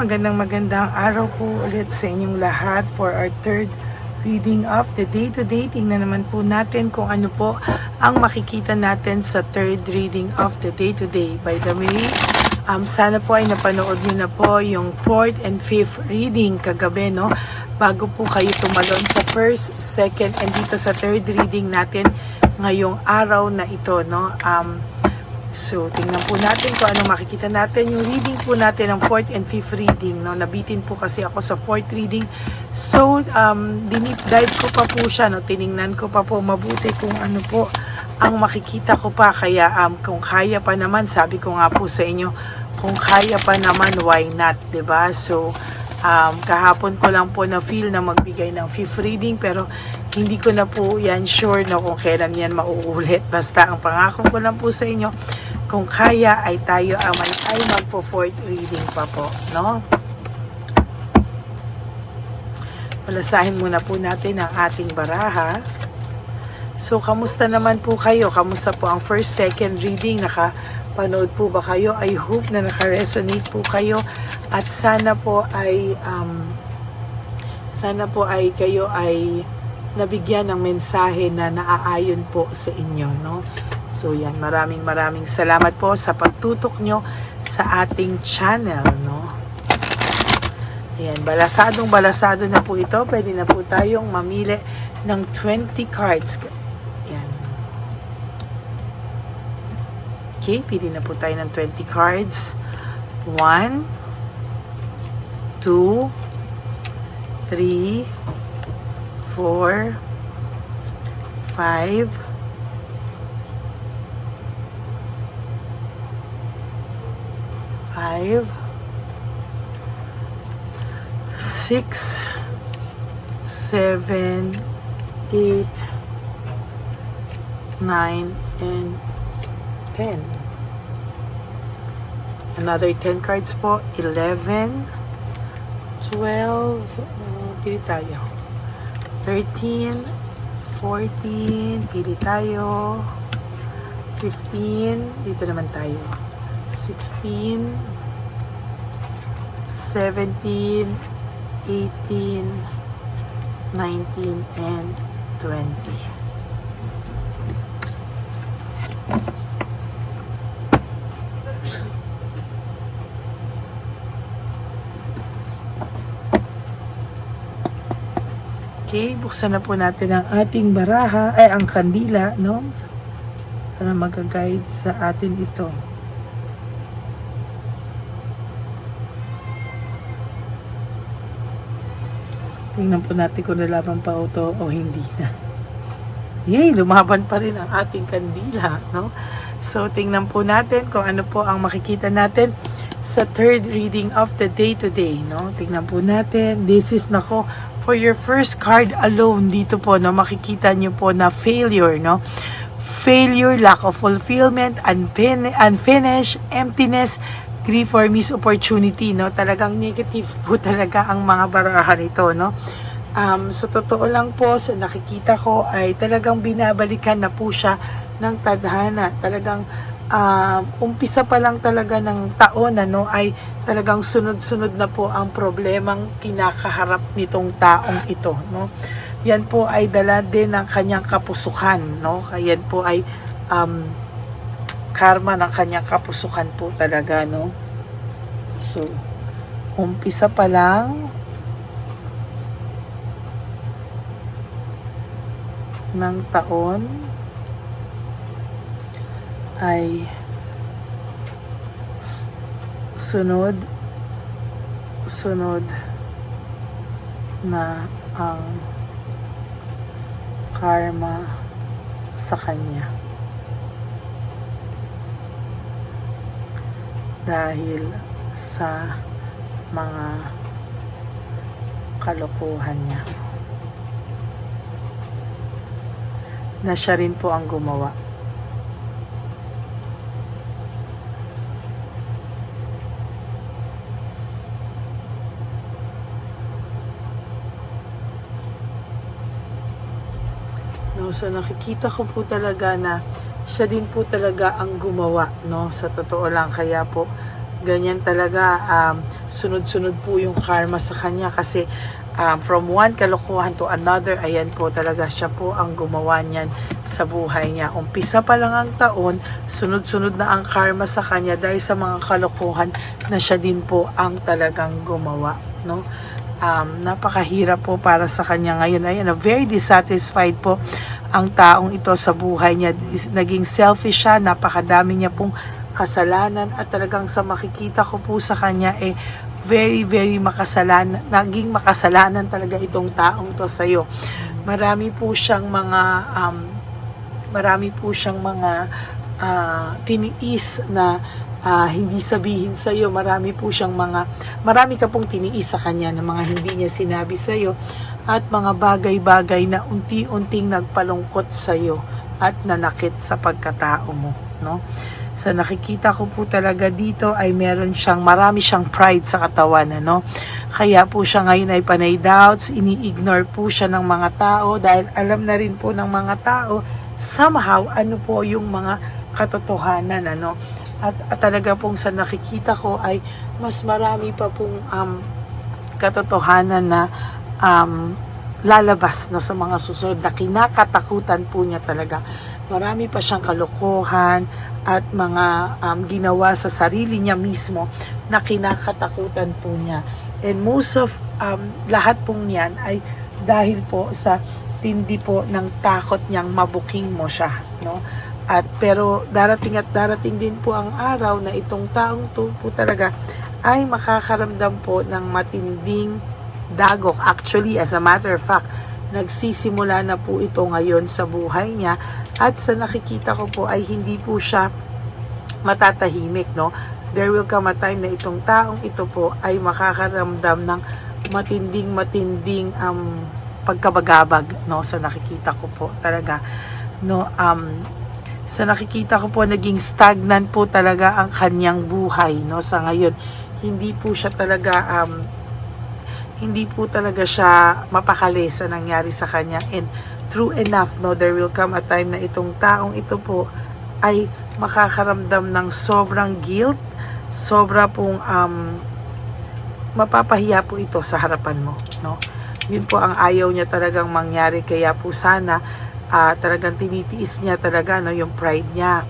Magandang araw po ulit sa inyong lahat for our third reading of the day today. Tingnan naman po natin kung ano po ang makikita natin sa third reading of the day today. By the way, sana po ay napanood nyo na po yung fourth and fifth reading kagabi, no? Bago po kayo tumalon sa first, second, and dito sa third reading natin ngayong araw na ito, no? So, tingnan po natin kung anong makikita natin. Yung reading po natin ng 4th and 5th reading, no? Nabitin po kasi ako sa 4th reading. So, dinip dive ko pa po siya, no? Tiningnan ko pa po mabuti kung ano po ang makikita ko pa. Kaya, kung kaya pa naman, sabi ko nga po sa inyo, kung kaya pa naman, why not, 'di ba? So, kahapon ko lang po na feel na magbigay ng 5th reading, pero hindi ko na po yan sure na kung kailan yan mauulit. Basta ang pangako ko lang po sa inyo, kung kaya ay tayo ay magpo-4th reading pa po, no? Palasahin muna po natin ang ating baraha. So, kamusta naman po kayo? Kamusta po ang first, second reading? Nakapanood po ba kayo? I hope na naka-resonate po kayo at sana po ay kayo ay nabigyan ng mensahe na naaayon po sa inyo, no? So yan, maraming salamat po sa pagtutok nyo sa ating channel, no? Ayan, balasado na po ito. Pwede na po tayong mamili ng 20 cards. Ayan. Okay, pili na po tayo ng 20 cards. 1, 2, 3, 4, 5, 6, 7, 8, 9, and 10. Another 10 cards po. 11, 12, pili tayo. 13, 14, pili tayo. 15, dito naman tayo. 16, 17, 18, 19, and 20. Okay, buksan na po natin ang ating baraha, ang kandila, no? Para mag-guide sa atin ito. Tingnan po natin kung nalaban pa ito o hindi na. Yay, lumaban pa rin ang ating kandila, no? So, tingnan po natin kung ano po ang makikita natin sa third reading of the day today, no? Tingnan po natin. This is, nako, for your first card alone, dito po, no, makikita nyo po na failure, no? Failure, lack of fulfillment, unfinished, emptiness, grief or missed opportunity, no? Talagang negative po talaga ang mga barahan ito, no? Sa totoo lang po, sa nakikita ko ay talagang binabalikan na po siya ng tadhana. Talagang umpisa pa lang talaga ng taon, ano, ay talagang sunod-sunod na po ang problemang kinakaharap nitong taong ito, no? Yan po ay dala din ng kanyang kapusukan, no? Kaya yan po ay karma ng kanyang kapusukan po talaga, no? So, umpisa pa lang ng taon ay sunod na ang karma sa kanya dahil sa mga kalokohan niya na siya rin po ang gumawa. No, so nakikita ko po talaga na siya din po talaga ang gumawa, no? Sa totoo lang, kaya po ganyan talaga, sunod-sunod po yung karma sa kanya kasi from one kalokohan to another, ayan po talaga siya po ang gumawa niyan sa buhay niya. Umpisa pa lang ang taon, sunod-sunod na ang karma sa kanya dahil sa mga kalokohan na siya din po ang talagang gumawa, no? Napakahirap po para sa kanya ngayon. Ayan, very dissatisfied po ang taong ito sa buhay niya. Naging selfish siya, napakadami niya pong kasalanan at talagang sa makikita ko po sa kanya very very makasalanan, naging makasalanan talaga itong taong to sa iyo. Marami po siyang mga tiniis na hindi sabihin sa iyo. Marami ka pong tiniis sa kanya na mga hindi niya sinabi sa iyo at mga bagay-bagay na unti-unting nagpalungkot sa iyo at nanakit sa pagkatao mo, no? Sa nakikita ko po talaga dito ay marami siyang pride sa katawan, ano? Kaya po siya ngayon ay panay doubts, ini-ignore po siya ng mga tao dahil alam na rin po ng mga tao somehow ano po yung mga katotohanan, ano? At talaga pong sa nakikita ko ay mas marami pa pong katotohanan na lalabas na sa mga susunod na kinakatakutan po niya talaga. Marami pa siyang kalokohan at mga ginawa sa sarili niya mismo na kinakatakutan po niya. And most of lahat pong yan ay dahil po sa tindi po ng takot niyang mabuking mo siya, no? Pero darating din po ang araw na itong taong to po talaga ay makakaramdam po ng matinding dagok. Actually, as a matter of fact, nagsisimula na po ito ngayon sa buhay niya at sa nakikita ko po ay hindi po siya matatahimik, no? There will come a time na itong taong ito po ay makakaramdam ng matinding pagkabagabag, no? Sa nakikita ko po talaga, no? Sa nakikita ko po naging stagnant po talaga ang kanyang buhay, no? Sa ngayon hindi po talaga siya mapakali sa nangyari sa kanya. And true enough, no, there will come a time na itong taong ito po ay makakaramdam ng sobrang guilt, sobra pong mapapahiya po ito sa harapan mo, no? Yun po ang ayaw niya talagang mangyari, kaya po sana talagang tinitiis niya talaga, no, yung pride niya.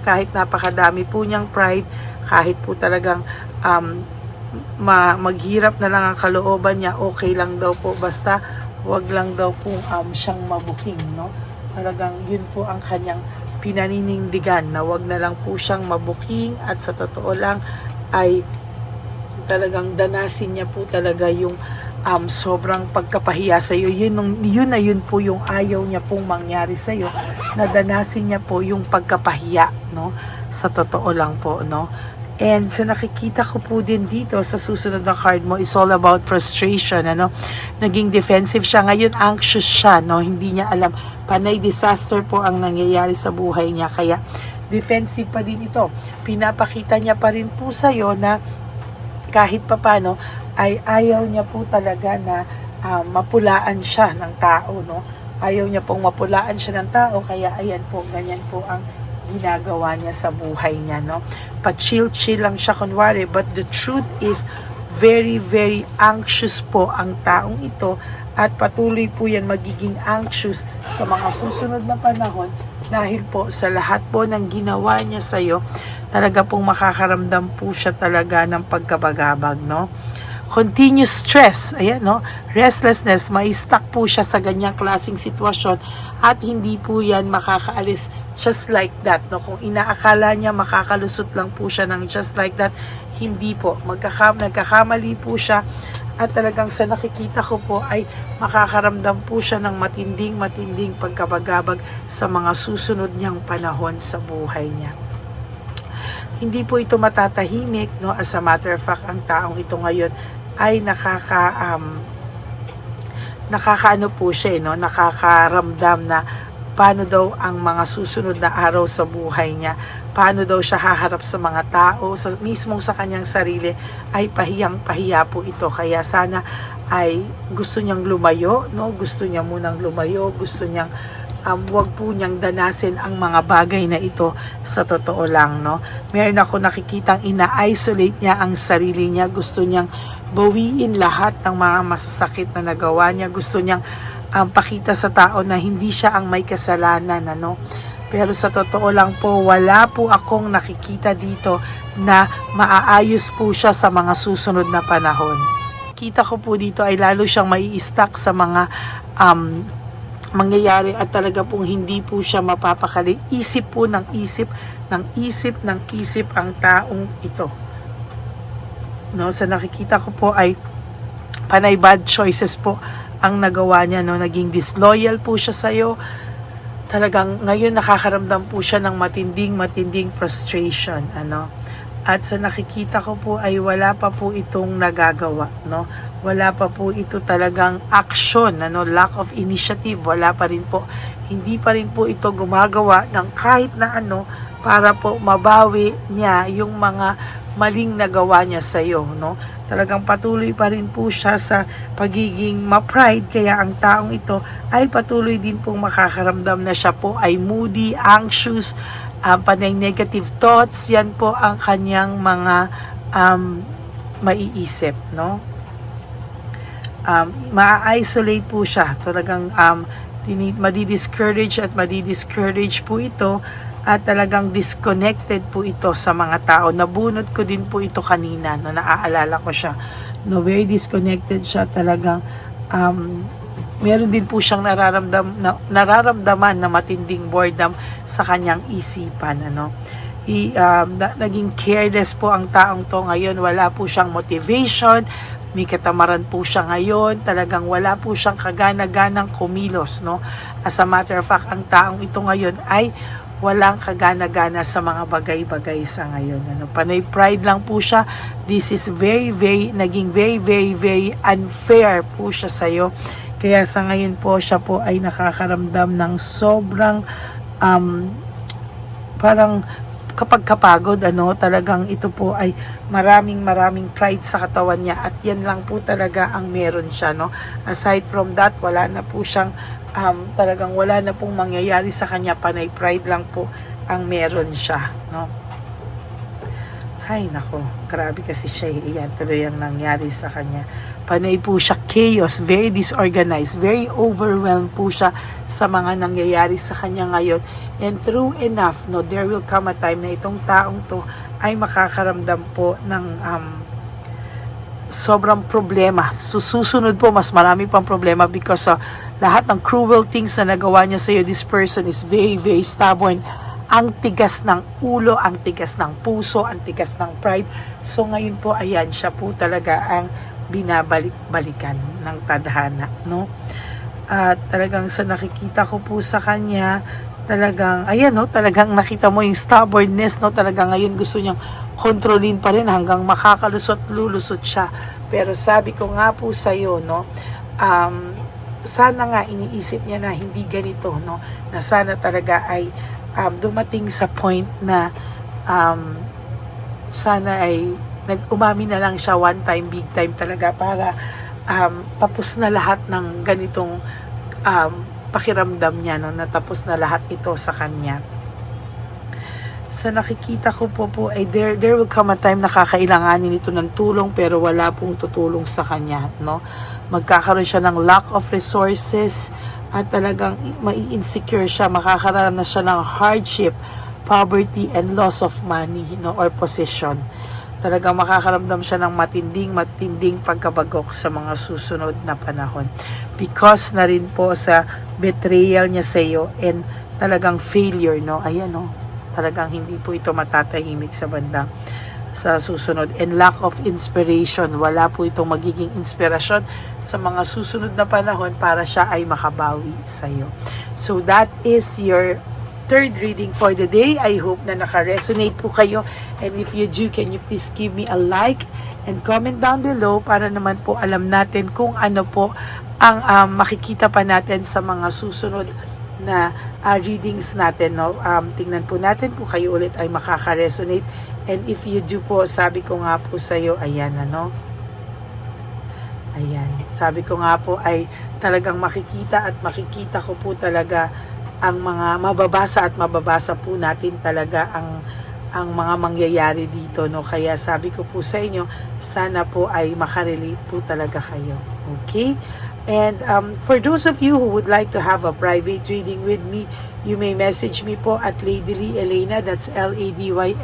Kahit napakadami po niyang pride, kahit po talagang maghirap na lang ang kalooban niya, okay lang daw po, basta wag lang daw po siyang mabuking, no? Talagang yun po ang kanyang pinaninindigan, na wag na lang po siyang mabuking at sa totoo lang ay talagang danasin niya po talaga yung sobrang pagkapahiya sa iyo. Yun po yung ayaw niya pong mangyari sa iyo, na danasin niya po yung pagkapahiya, no? Sa totoo lang po, no? And sa nakikita ko po din dito sa susunod na card mo is all about frustration, ano? Naging defensive siya ngayon, anxious siya, no? Hindi niya alam, panay disaster po ang nangyayari sa buhay niya, kaya defensive pa din ito. Pinapakita niya pa rin po sa iyo na kahit papano ay ayaw niya po talaga na mapulaan siya ng tao, no? Ayaw niya pong mapulaan siya ng tao, kaya ayan po, ganyan po ang ginagawa niya sa buhay niya, no? Pa-chill-chill lang siya kunwari, but the truth is very, very anxious po ang taong ito at patuloy po yan magiging anxious sa mga susunod na panahon dahil po sa lahat po ng ginawa niya sa iyo, talaga pong makakaramdam po siya talaga ng pagkabagabag, no? Continuous stress, ayan, no? Restlessness, mai-stuck po siya sa ganyang klaseng sitwasyon at hindi po yan makakaalis just like that, no? Kung inaakala niya makakalusot lang po siya ng just like that, hindi po. Nagkakamali po siya at talagang sa nakikita ko po ay makakaramdam po siya ng matinding pagkabagabag sa mga susunod niyang panahon sa buhay niya. Hindi po ito matatahimik, no? As a matter of fact, ang taong ito ngayon ay nakakaano po siya, no? Nakakaramdam na paano daw ang mga susunod na araw sa buhay niya, paano daw siya haharap sa mga tao, mismong sa kanyang sarili, ay pahiyang-pahiya po ito. Kaya sana ay gusto niyang lumayo, no? Gusto niya munang lumayo, gusto niyang wag po niyang danasin ang mga bagay na ito sa totoo lang, no? Meron ako nakikitang ina-isolate niya ang sarili niya. Gusto niyang bawiin lahat ng mga masasakit na nagawa niya. Gusto niyang pakita sa tao na hindi siya ang may kasalanan, ano? Pero sa totoo lang po, wala po akong nakikita dito na maaayos po siya sa mga susunod na panahon. Kita ko po dito ay lalo siyang mai-stuck sa mga mangyayari at talaga pong hindi po siya mapapakali. Isip po ng isip, ng isip, ng isip ang taong ito. No, sa nakikita ko po ay panay bad choices po ang nagawa niya, no. Naging disloyal po siya sa iyo. Talagang ngayon nakakaramdam po siya ng matinding frustration, ano. At sa nakikita ko po ay wala pa po itong nagagawa, no? Wala pa po ito talagang action, ano? Lack of initiative, wala pa rin po. Hindi pa rin po ito gumagawa ng kahit na ano para po mabawi niya yung mga maling nagawa niya sa iyo, no? Talagang patuloy pa rin po siya sa pagiging ma-pride, kaya ang taong ito ay patuloy din pong makakaramdam na siya po ay moody, anxious, panay negative thoughts. Yan po ang kanyang mga maiisip, no? Ma-isolate po siya. Talagang madi-discourage at madi-discourage po ito at talagang disconnected po ito sa mga tao. Nabunot ko din po ito kanina, no? Naaalala ko siya. No, very disconnected siya. Talagang meron din po siyang nararamdaman na matinding boredom sa kanyang isipan, ano. Naging careless po ang taong to ngayon. Wala po siyang motivation, may katamaran po siya ngayon. Talagang wala po siyang kagana-ganang kumilos, no. As a matter of fact, ang taong ito ngayon ay walang kagana-gana sa mga bagay-bagay sa ngayon, ano. Panay pride lang po siya. This is naging very unfair po siya sa iyo. Kaya sa ngayon po, siya po ay nakakaramdam ng sobrang parang kapag-kapagod, ano. Talagang ito po ay maraming pride sa katawan niya at yan lang po talaga ang meron siya, no. Aside from that, wala na po siyang talagang wala na pong mangyayari sa kanya. Panay pride lang po ang meron siya, no. Ay nako, grabe kasi siya. Iyan tuloy ang nangyari sa kanya. Panay po siya chaos, very disorganized, very overwhelmed po siya sa mga nangyayari sa kanya ngayon. And through enough, no, there will come a time na itong taong to ay makakaramdam po ng sobrang problema. Susunod po, mas marami pang problema because lahat ng cruel things na nagawa niya sa iyo, this person is very stubborn. Ang tigas ng ulo, ang tigas ng puso, ang tigas ng pride. So ngayon po, ayan, siya po talaga ang binabalik-balikan ng tadhana, no? At talagang sa nakikita ko po sa kanya, talagang, ayan, no, talagang nakita mo yung stubbornness, no? Talagang ngayon gusto niyang kontrolin pa rin hanggang lulusot siya. Pero sabi ko nga po sa iyo, no, sana nga iniisip niya na hindi ganito, no? Na sana talaga ay dumating sa point na sana ay nag-umami na lang siya one time, big time talaga para tapos na lahat ng ganitong pakiramdam niya, no? Natapos na lahat ito sa kanya. Sa nakikita ko po ay there will come a time na kakailanganin ito ng tulong pero wala pong tutulong sa kanya, no? Magkakaroon siya ng lack of resources at talagang mai-insecure siya, makakaranas siya ng hardship, poverty, and loss of money, no, or possession. Talagang makakaramdam siya ng matinding pagkabagok sa mga susunod na panahon. Because na rin po sa betrayal niya sa iyo and talagang failure, no? Ayan, no? Talagang hindi po ito matatahimik sa bandang sa susunod. And lack of inspiration. Wala po itong magiging inspirasyon sa mga susunod na panahon para siya ay makabawi sa iyo. So that is your third reading for the day. I hope na naka-resonate po kayo. And if you do, can you please give me a like and comment down below para naman po alam natin kung ano po ang makikita pa natin sa mga susunod na readings natin, no? Tingnan po natin kung kayo ulit ay makaka-resonate. And if you do po, sabi ko nga po sa iyo, ayan, ano? Ayan. Sabi ko nga po ay talagang makikita ko po talaga ang mga mababasa at mababasa po natin talaga ang mga mangyayari dito, no? Kaya sabi ko po sa inyo, sana po ay makarelate po talaga kayo. Okay? And for those of you who would like to have a private reading with me, you may message me po at Lady Lee Elena, that's Ladyly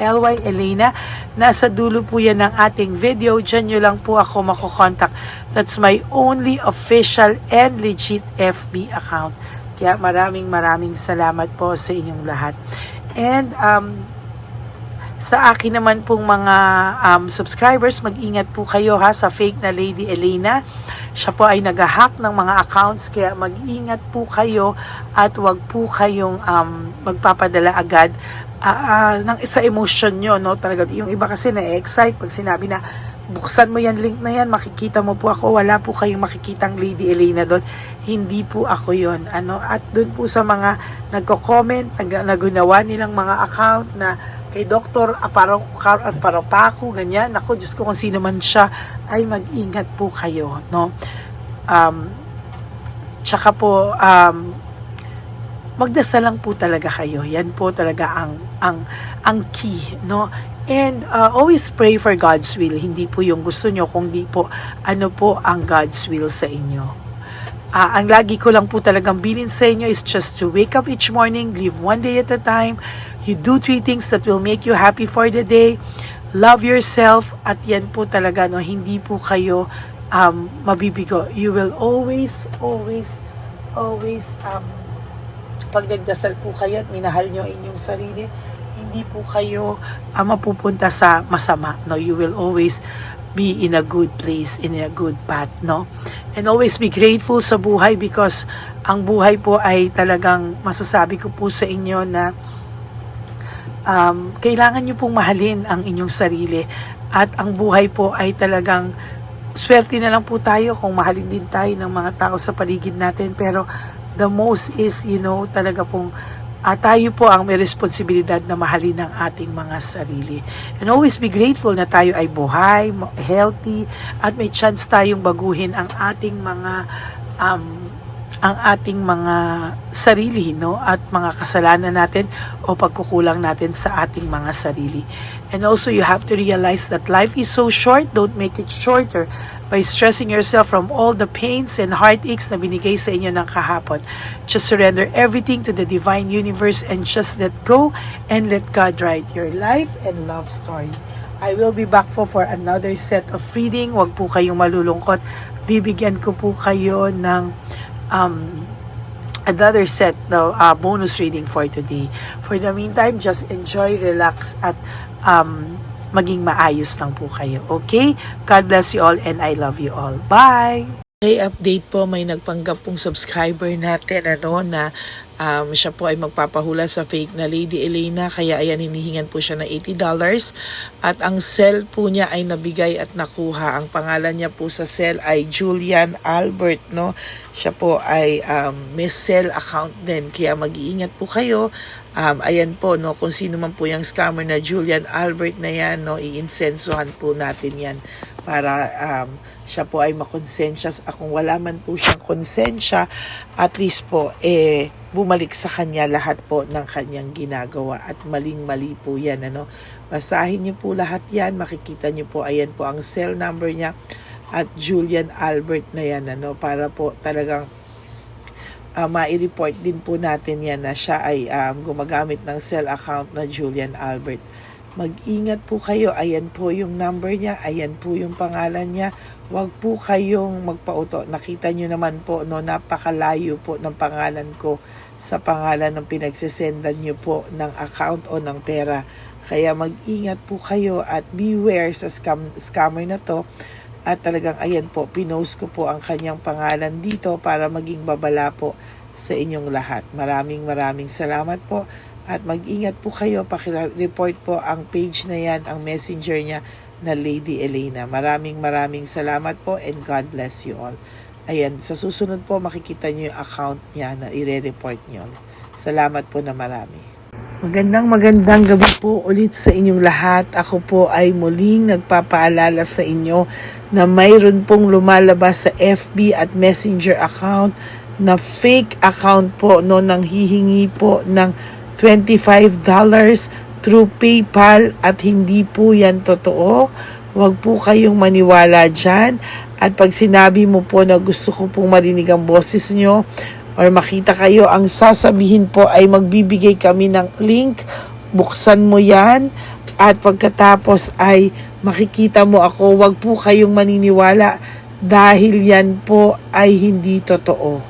Elena. Nasa dulo po yan ng ating video. Diyan nyo lang po ako makokontak. That's my only official and legit FB account. Kaya maraming salamat po sa inyong lahat. And sa akin naman pong mga subscribers, mag-ingat po kayo ha sa fake na Lady Elena. Siya po ay nag-hack ng mga accounts, kaya mag-ingat po kayo at wag po kayong magpapadala agad sa emotion nyo, no? Talaga, yung iba kasi na-excite pag sinabi na buksan mo yan, link na yan, makikita mo po ako. Wala po kayong makikitang Lady Elena doon. Hindi po ako yon. At doon po sa mga nagko-comment, nagunawa nilang mga account na kay Dr. Aparopako, ganyan. Ako, Diyos ko, kung sino man siya, ay mag-ingat po kayo, no? Tsaka po, magdasal lang po talaga kayo. Yan po talaga ang key, no? And always pray for God's will. Hindi po yung gusto nyo, kundi po ano po ang God's will sa inyo. Ang lagi ko lang po talagang bilin sa inyo is just to wake up each morning, live one day at a time. You do 3 things that will make you happy for the day. Love yourself, at yan po talaga, no, hindi po kayo mabibigo. You will always pag nagdasal po kayo at minahal nyo inyong sarili, hindi po kayo mapupunta sa masama, no? You will always be in a good place, in a good path, no? And always be grateful sa buhay, because ang buhay po ay talagang masasabi ko po sa inyo na kailangan nyo pong mahalin ang inyong sarili, at ang buhay po ay talagang swerte na lang po tayo kung mahalin din tayo ng mga tao sa paligid natin, pero the most is, talaga pong tayo po ang may responsibilidad na mahalin ang ating mga sarili. And always be grateful na tayo ay buhay, healthy, at may chance tayong baguhin ang ating mga sarili, no, at mga kasalanan natin o pagkukulang natin sa ating mga sarili. And also, you have to realize that life is so short. Don't make it shorter by stressing yourself from all the pains and heartaches na binigay sa inyo ng kahapon. Just surrender everything to the divine universe and just let go and let God write your life and love story. I will be back for another set of reading. Huwag po kayong malulungkot. Bibigyan ko po kayo ng another set na bonus reading for today. For the meantime, just enjoy, relax, at maging maayos lang po kayo. Okay? God bless you all and I love you all. Bye! Okay, update po, may nagpanggap pong subscriber natin na siya po ay magpapahula sa fake na Lady Elena, kaya ayan, hinihingan po siya ng $80 at ang cell po niya ay nabigay at nakuha. Ang pangalan niya po sa cell ay Julian Albert, no? Siya po ay may cell account din, kaya mag-iingat po kayo. Ayan po, no, kung sino man po yung scammer na Julian Albert na yan, no, iinsensuhan po natin yan para siya po ay makonsensya. Kung wala man po siyang konsensya, at least po bumalik sa kanya lahat po ng kanyang ginagawa, at maling-mali po yan, ano. Basahin niyo po lahat yan, makikita niyo po, ayan po ang cell number niya at Julian Albert na yan, ano, para po talagang ma-report din po natin yan na siya ay gumagamit ng cell account na Julian Albert. Mag-ingat po kayo. Ayan po yung number niya. Ayan po yung pangalan niya. Huwag po kayong magpauto. Nakita nyo naman po, no, napakalayo po ng pangalan ko sa pangalan ng pinagsesendan nyo po ng account o ng pera. Kaya mag-ingat po kayo at beware sa scammer na to. At talagang ayan po, pinost ko po ang kanyang pangalan dito para maging babala po sa inyong lahat. Maraming salamat po. At mag-ingat po kayo, pakireport po ang page na yan, ang messenger niya na Lady Elena. Maraming salamat po and God bless you all. Ayan, sa susunod po makikita niyo yung account niya na i-report niyo. Salamat po na marami. Magandang gabi po ulit sa inyong lahat. Ako po ay muling nagpapaalala sa inyo na mayroon pong lumalabas sa FB at Messenger account na fake account po, no, nang hihingi po ng $25 through PayPal at hindi po yan totoo. Huwag po kayong maniwala dyan. At pag sinabi mo po na gusto ko pong marinig ang boses nyo or makita kayo, ang sasabihin po ay magbibigay kami ng link. Buksan mo yan at pagkatapos ay makikita mo ako. Huwag po kayong maniniwala dahil yan po ay hindi totoo.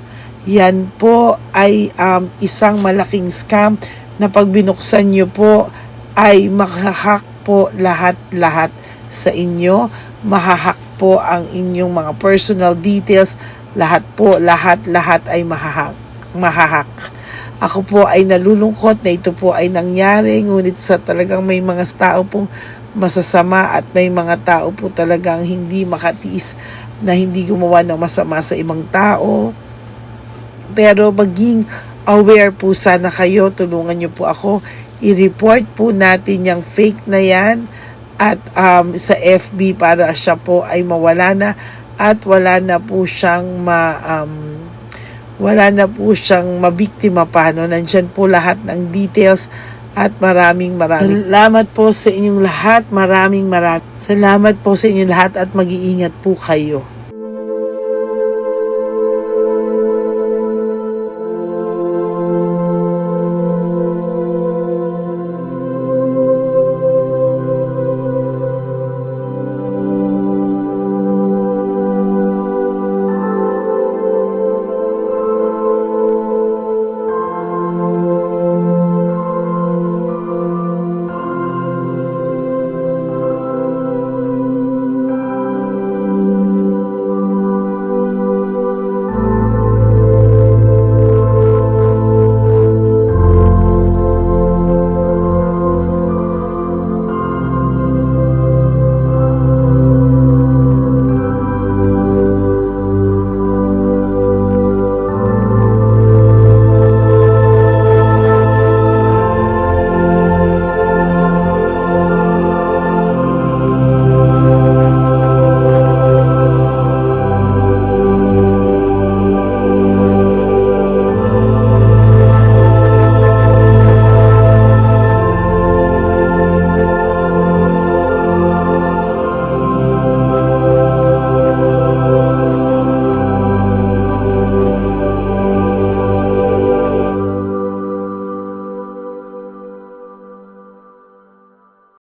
Yan po ay isang malaking scam na pag binuksan nyo po ay makahack po lahat-lahat sa inyo. Mahahack po ang inyong mga personal details. Lahat po, lahat ay mahahack. Ako po ay nalulungkot na ito po ay nangyari, ngunit sa talagang may mga tao pong masasama at may mga tao po talagang hindi makatiis na hindi gumawa ng masama sa ibang tao. Pero maging aware po sana kayo, tulungan niyo po ako, i-report po natin yung fake na yan at sa FB para siya po ay mawala na at wala na po siyang mabiktima pa, no? Nandyan po lahat ng details at maraming salamat po sa inyong lahat. Maraming salamat po sa inyong lahat at mag-iingat po kayo.